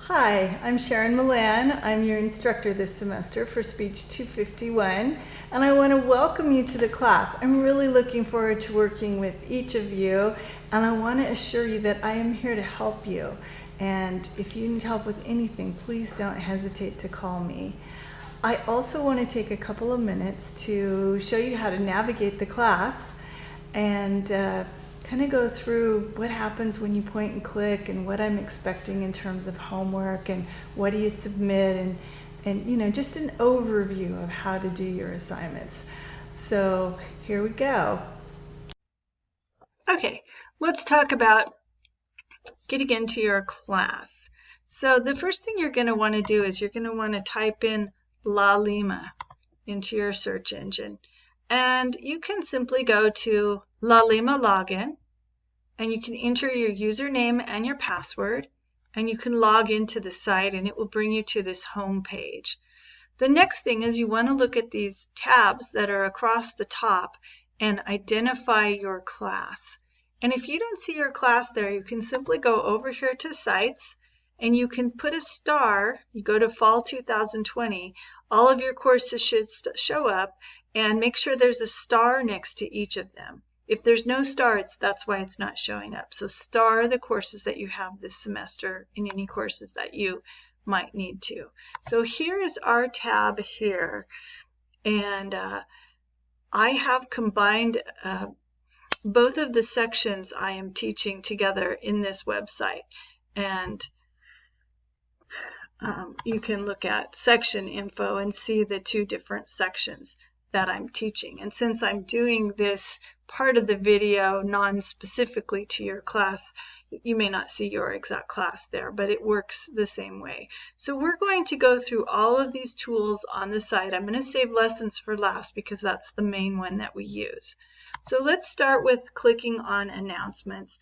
Hi, I'm Sharon Milan. I'm your instructor this semester for Speech 251, and I want to welcome you to the class. I'm really looking forward to working with each of you, and I want to assure you that I am here to help you. And if you need help with anything, please don't hesitate to call me. I also want to take a couple of minutes to show you how to navigate the class and kind of go through what happens when you point and click and what I'm expecting in terms of homework and what do you submit and you know, just an overview of how to do your assignments. So here we go. Okay, let's talk about getting into your class. So the first thing you're going to want to do is you're going to want to type in La Lima into your search engine. And you can simply go to La Lima login and you can enter your username and your password and you can log into the site and it will bring you to this home page. The next thing is you want to look at these tabs that are across the top and identify your class. And if you don't see your class there, you can simply go over here to Sites and you can put a star. You go to Fall 2020, all of your courses should show up, and make sure there's a star next to each of them. If there's no star, that's why it's not showing up. So star the courses that you have this semester and any courses that you might need to. So here is our tab here, and I have combined both of the sections I am teaching together in this website, and you can look at section info and see the two different sections that I'm teaching. And since I'm doing this part of the video non-specifically to your class, you may not see your exact class there, but it works the same way. So we're going to go through all of these tools on the site. I'm going to save lessons for last because that's the main one that we use. So let's start with clicking on announcements.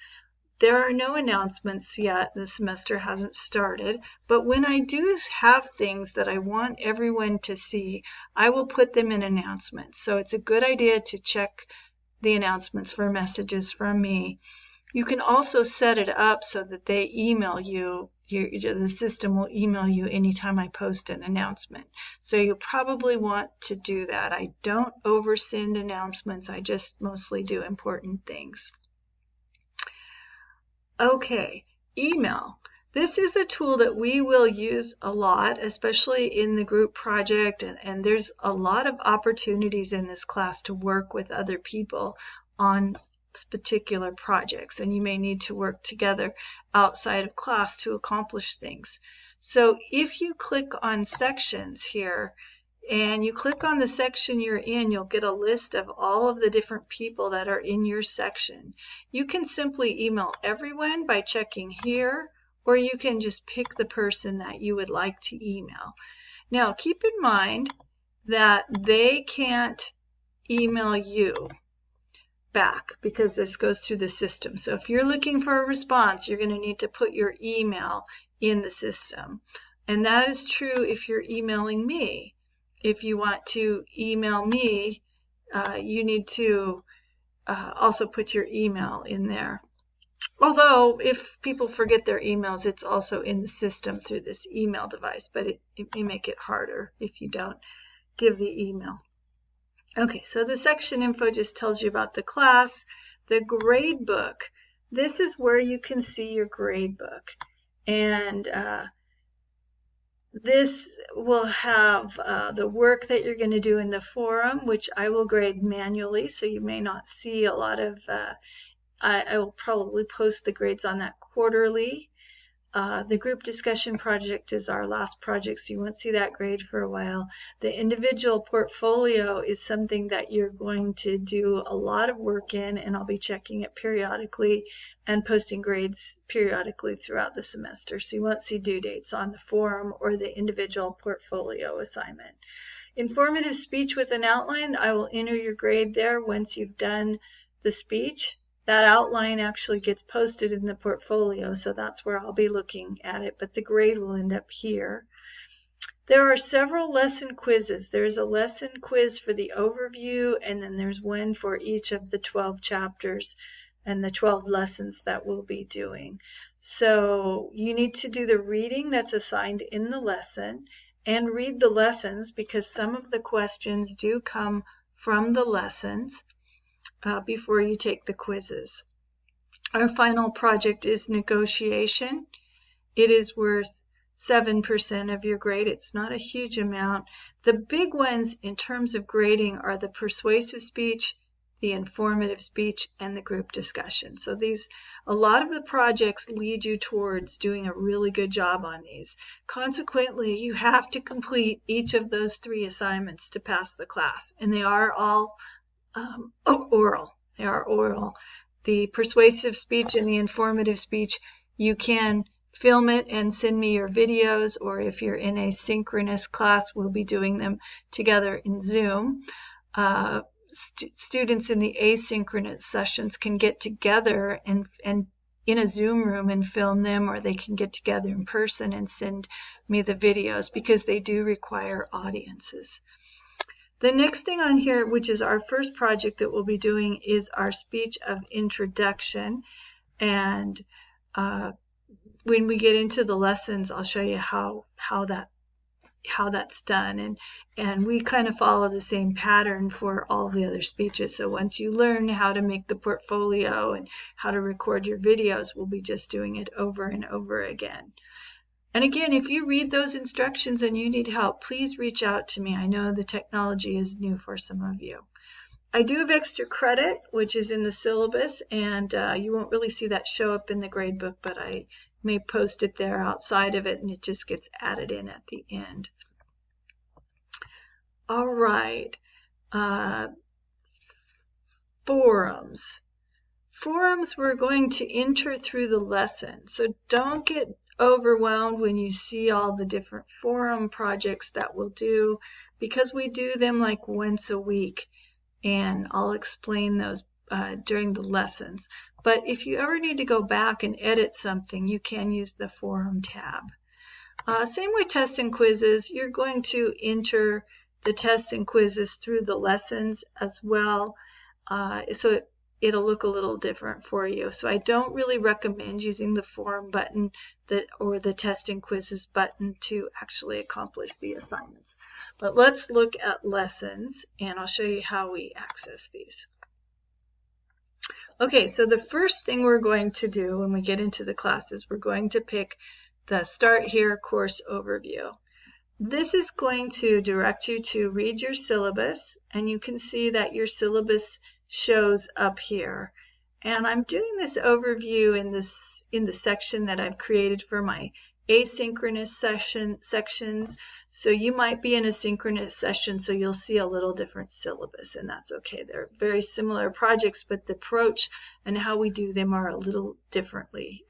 There are no announcements yet. The semester hasn't started, but when I do have things that I want everyone to see, I will put them in announcements. So it's a good idea to check the announcements for messages from me. You can also set it up so that they email you. The system will email you anytime I post an announcement. So you probably want to do that. I don't oversend announcements. I just mostly do important things. Okay, email. This is a tool that we will use a lot, especially in the group project, and there's a lot of opportunities in this class to work with other people on particular projects, and you may need to work together outside of class to accomplish things. So if you click on sections here, and you click on the section you're in, you'll get a list of all of the different people that are in your section. You can simply email everyone by checking here, or you can just pick the person that you would like to email. Now, keep in mind that they can't email you back because this goes through the system. So if you're looking for a response, you're going to need to put your email in the system. And that is true if you're emailing me. If you want to email me, you need to also put your email in there. Although if people forget their emails, it's also in the system through this email device, but it may make it harder if you don't give the email. Okay, so the section info just tells you about the class. The grade book, this is where you can see your grade book. And this will have the work that you're going to do in the forum, which I will grade manually, so you may not see a lot of, I will probably post the grades on that quarterly. The group discussion project is our last project, so you won't see that grade for a while. The individual portfolio is something that you're going to do a lot of work in, and I'll be checking it periodically and posting grades periodically throughout the semester. So you won't see due dates on the forum or the individual portfolio assignment. Informative speech with an outline, I will enter your grade there once you've done the speech. That outline actually gets posted in the portfolio, so that's where I'll be looking at it, but the grade will end up here. There are several lesson quizzes. There's a lesson quiz for the overview, and then there's one for each of the 12 chapters and the 12 lessons that we'll be doing. So you need to do the reading that's assigned in the lesson and read the lessons, because some of the questions do come from the lessons before you take the quizzes. Our final project is negotiation. It is worth 7% of your grade. It's not a huge amount. The big ones in terms of grading are the persuasive speech, the informative speech, and the group discussion. So a lot of the projects lead you towards doing a really good job on these. Consequently, you have to complete each of those 3 assignments to pass the class, and they are all oral. They are oral. The persuasive speech and the informative speech, you can film it and send me your videos, or if you're in a synchronous class, we'll be doing them together in Zoom. Students in the asynchronous sessions can get together and in a Zoom room and film them, or they can get together in person and send me the videos, because they do require audiences. The next thing on here, which is our first project that we'll be doing, is our speech of introduction. And when we get into the lessons, I'll show you how that's done. And we kind of follow the same pattern for all the other speeches. So once you learn how to make the portfolio and how to record your videos, we'll be just doing it over and over again. And again, if you read those instructions and you need help, please reach out to me. I know the technology is new for some of you. I do have extra credit, which is in the syllabus, and you won't really see that show up in the gradebook, but I may post it there outside of it, and it just gets added in at the end. All right. Forums. Forums, we're going to enter through the lesson, so don't get overwhelmed when you see all the different forum projects that we'll do, because we do them like once a week, and I'll explain those during the lessons. But if you ever need to go back and edit something, you can use the forum tab. Same with tests and quizzes. You're going to enter the tests and quizzes through the lessons as well, so it'll look a little different for you. So I don't really recommend using the forum button or the test and quizzes button to actually accomplish the assignments. But let's look at lessons, and I'll show you how we access these. Okay, so the first thing we're going to do when we get into the class is we're going to pick the Start Here course overview. This is going to direct you to read your syllabus, and you can see that your syllabus shows up here. And I'm doing this overview in the section that I've created for my asynchronous sections. So you might be in a synchronous session, so you'll see a little different syllabus, and that's okay. They're very similar projects, but the approach and how we do them are a little differently.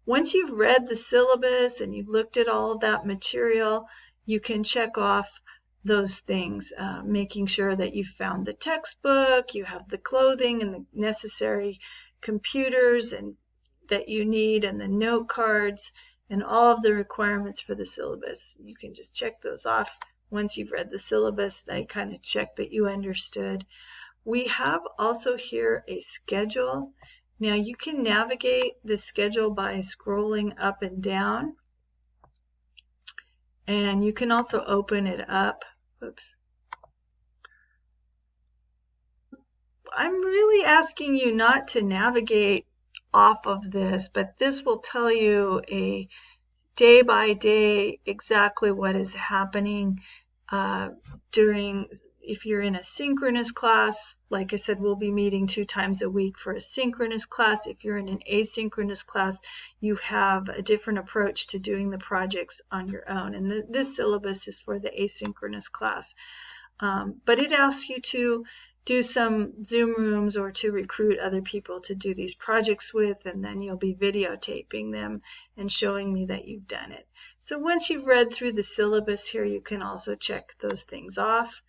Once you've read the syllabus and you've looked at all of that material, you can check off those things, making sure that you've found the textbook, you have the clothing and the necessary computers and that you need, and the note cards and all of the requirements for the syllabus. You can just check those off once you've read the syllabus. They kind of check that you understood. We have also here a schedule. Now you can navigate the schedule by scrolling up and down, and you can also open it up. Oops. I'm really asking you not to navigate off of this, but this will tell you a day by day exactly what is happening if you're in a synchronous class. Like I said, we'll be meeting 2 times a week for a synchronous class. If you're in an asynchronous class, you have a different approach to doing the projects on your own. And this syllabus is for the asynchronous class. But it asks you to do some Zoom rooms or to recruit other people to do these projects with, and then you'll be videotaping them and showing me that you've done it. So once you've read through the syllabus here, you can also check those things off.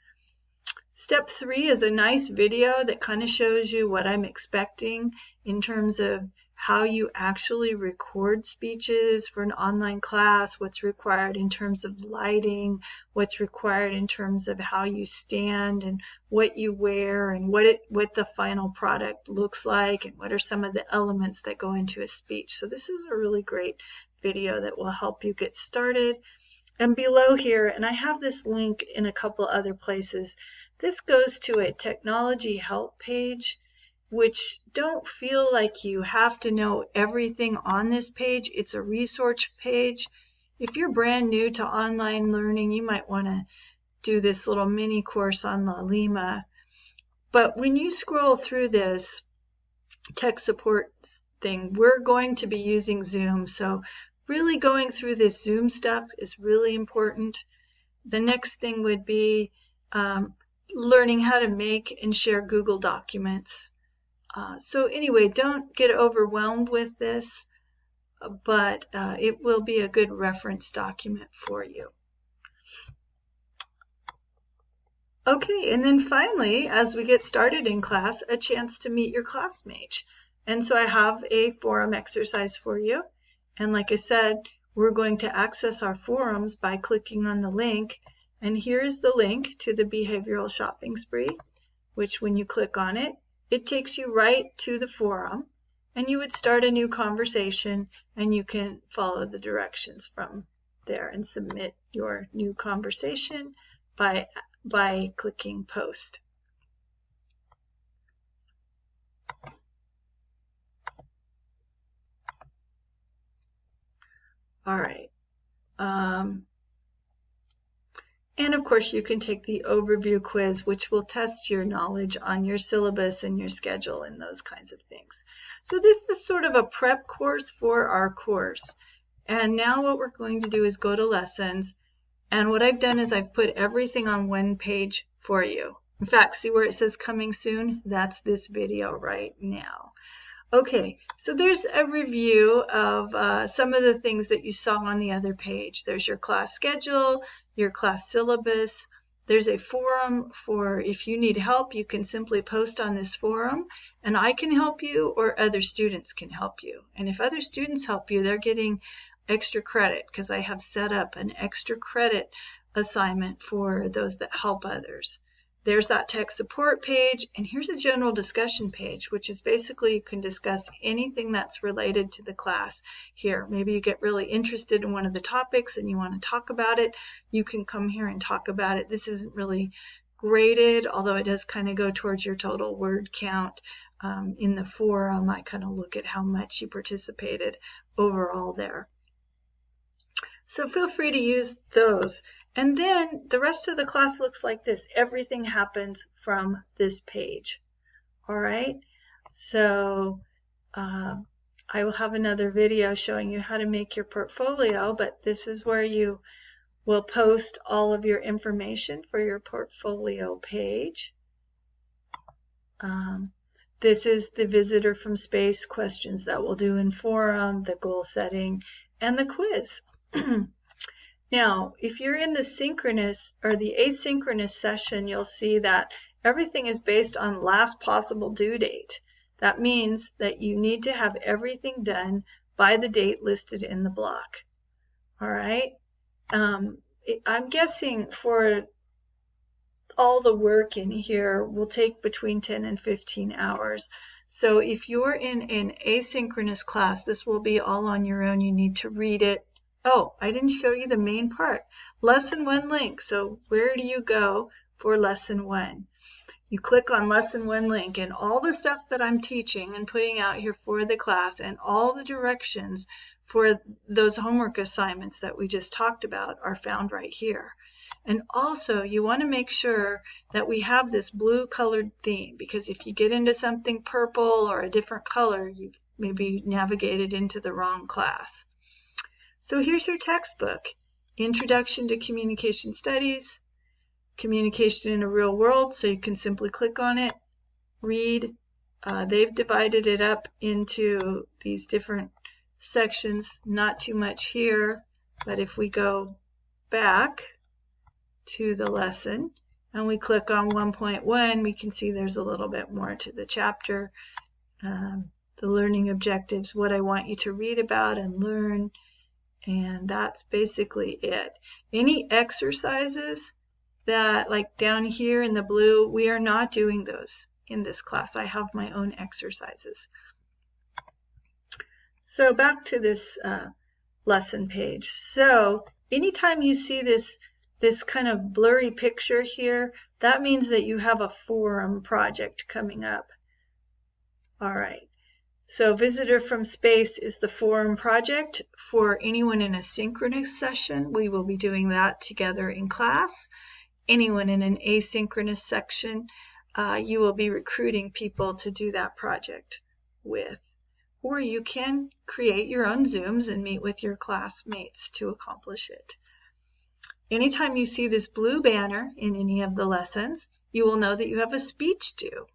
Step 3 is a nice video that kind of shows you what I'm expecting in terms of how you actually record speeches for an online class, what's required in terms of lighting, what's required in terms of how you stand and what you wear and what the final product looks like and what are some of the elements that go into a speech. So this is a really great video that will help you get started. And below here, and I have this link in a couple other places, this goes to a technology help page, which don't feel like you have to know everything on this page. It's a resource page. If you're brand new to online learning, you might want to do this little mini course on Lima. But when you scroll through this tech support thing, we're going to be using Zoom. So really going through this Zoom stuff is really important. The next thing would be learning how to make and share Google Documents. So anyway, don't get overwhelmed with this, but it will be a good reference document for you. Okay, and then finally, as we get started in class, a chance to meet your classmates. And so I have a forum exercise for you. And like I said, we're going to access our forums by clicking on the link. And here's the link to the behavioral shopping spree, which when you click on it, it takes you right to the forum. And you would start a new conversation, and you can follow the directions from there and submit your new conversation by clicking post. All right. And of course, you can take the overview quiz, which will test your knowledge on your syllabus and your schedule and those kinds of things. So this is sort of a prep course for our course. And now what we're going to do is go to lessons. And what I've done is I've put everything on one page for you. In fact, see where it says coming soon? That's this video right now. Okay, so there's a review of some of the things that you saw on the other page. There's your class schedule, your class syllabus. There's a forum for if you need help, you can simply post on this forum, and I can help you or other students can help you. And if other students help you, they're getting extra credit because I have set up an extra credit assignment for those that help others. There's that tech support page, and here's a general discussion page, which is basically you can discuss anything that's related to the class here. Maybe you get really interested in one of the topics and you want to talk about it. You can come here and talk about it. This isn't really graded, although it does kind of go towards your total word count. In the forum, I kind of look at how much you participated overall there. So feel free to use those. And then the rest of the class looks like this. Everything happens from this page. All right. So I will have another video showing you how to make your portfolio, but this is where you will post all of your information for your portfolio page. This is the visitor from space questions that we'll do in forum, the goal setting, and the quiz. Now, if you're in the synchronous or the asynchronous session, you'll see that everything is based on last possible due date. That means that you need to have everything done by the date listed in the block. All right. I'm guessing for all the work in here will take between 10 and 15 hours. So if you're in an asynchronous class, this will be all on your own. You need to read it. Oh, I didn't show you the main part. Lesson 1 link. So where do you go for lesson 1? You click on lesson 1 link, and all the stuff that I'm teaching and putting out here for the class and all the directions for those homework assignments that we just talked about are found right here. And also you want to make sure that we have this blue colored theme, because if you get into something purple or a different color, you maybe navigated into the wrong class. So here's your textbook, Introduction to Communication Studies, Communication in a Real World. So you can simply click on it, read. They've divided it up into these different sections, not too much here, but if we go back to the lesson and we click on 1.1, we can see there's a little bit more to the chapter. The the learning objectives, what I want you to read about and learn, and that's basically it. Any exercises that, like down here in the blue, we are not doing those in this class. I have my own exercises. So back to this lesson page. So anytime you see this kind of blurry picture here, that means that you have a forum project coming up. All right. So Visitor from Space is the forum project for anyone in a synchronous session. We will be doing that together in class. Anyone in an asynchronous section, you will be recruiting people to do that project with. Or you can create your own Zooms and meet with your classmates to accomplish it. Anytime you see this blue banner in any of the lessons, you will know that you have a speech due.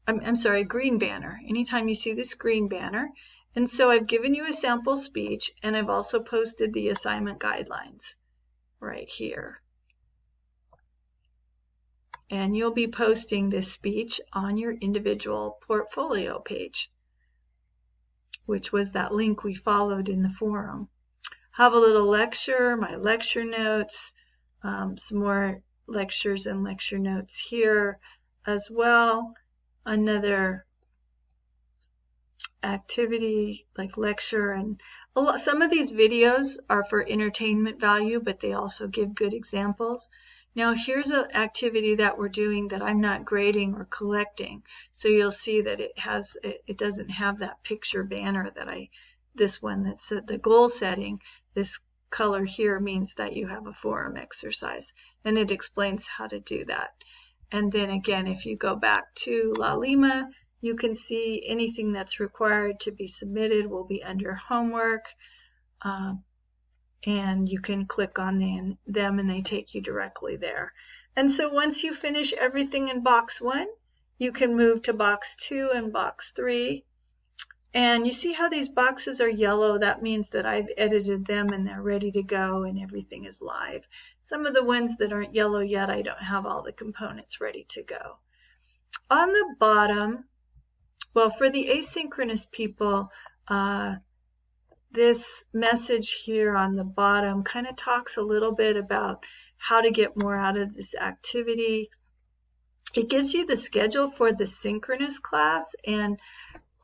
I'm sorry, green banner. Anytime you see this green banner. And so I've given you a sample speech, and I've also posted the assignment guidelines right here. And you'll be posting this speech on your individual portfolio page, which was that link we followed in the forum. Have a little lecture, my lecture notes, some more lectures and lecture notes here as well. Another activity like lecture, and some of these videos are for entertainment value, but they also give good examples. Now here's an activity that we're doing that I'm not grading or collecting, so you'll see that it doesn't have that picture banner that this one that's the goal setting. This color here means that you have a forum exercise, and it explains how to do that. And then again, if you go back to La Lima, you can see anything that's required to be submitted will be under homework, and you can click on them and they take you directly there. And so once you finish everything in box 1, you can move to box 2 and box 3. And you see how these boxes are yellow? That means that I've edited them and they're ready to go and everything is live. Some of the ones that aren't yellow yet, I don't have all the components ready to go. On the bottom, well, for the asynchronous people, this message here on the bottom kind of talks a little bit about how to get more out of this activity. It gives you the schedule for the synchronous class, and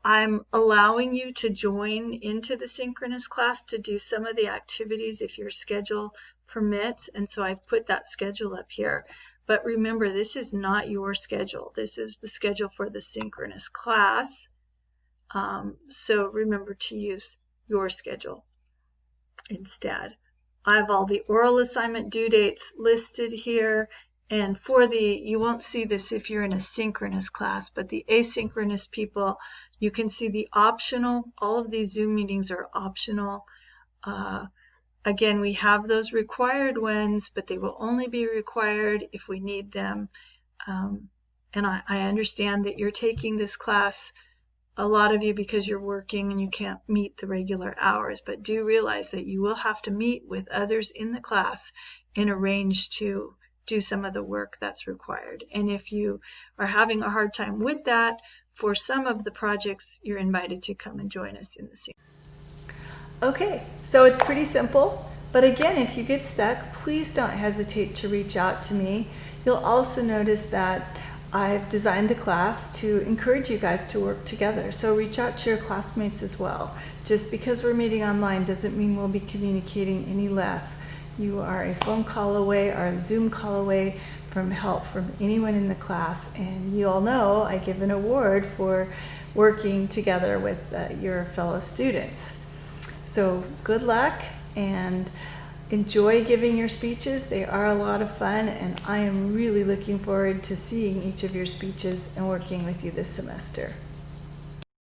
I'm allowing you to join into the synchronous class to do some of the activities if your schedule permits, and so I've put that schedule up here. But remember, this is not your schedule. This is the schedule for the synchronous class. So remember to use your schedule instead. I have all the oral assignment due dates listed here. And you won't see this if you're in a synchronous class, but the asynchronous people, you can see the optional. All of these Zoom meetings are optional. Again, we have those required ones, but they will only be required if we need them. And I understand that you're taking this class, a lot of you, because you're working and you can't meet the regular hours, but do realize that you will have to meet with others in the class and arrange to do some of the work that's required. And if you are having a hard time with that, for some of the projects, you're invited to come and join us in the scene. Okay, so it's pretty simple, but again, if you get stuck, please don't hesitate to reach out to me. You'll also notice that I've designed the class to encourage you guys to work together, so reach out to your classmates as well. Just because we're meeting online doesn't mean we'll be communicating any less. You are a phone call away or a Zoom call away from help from anyone in the class, and you all know I give an award for working together with your fellow students. So good luck and enjoy giving your speeches. They are a lot of fun, and I am really looking forward to seeing each of your speeches and working with you this semester.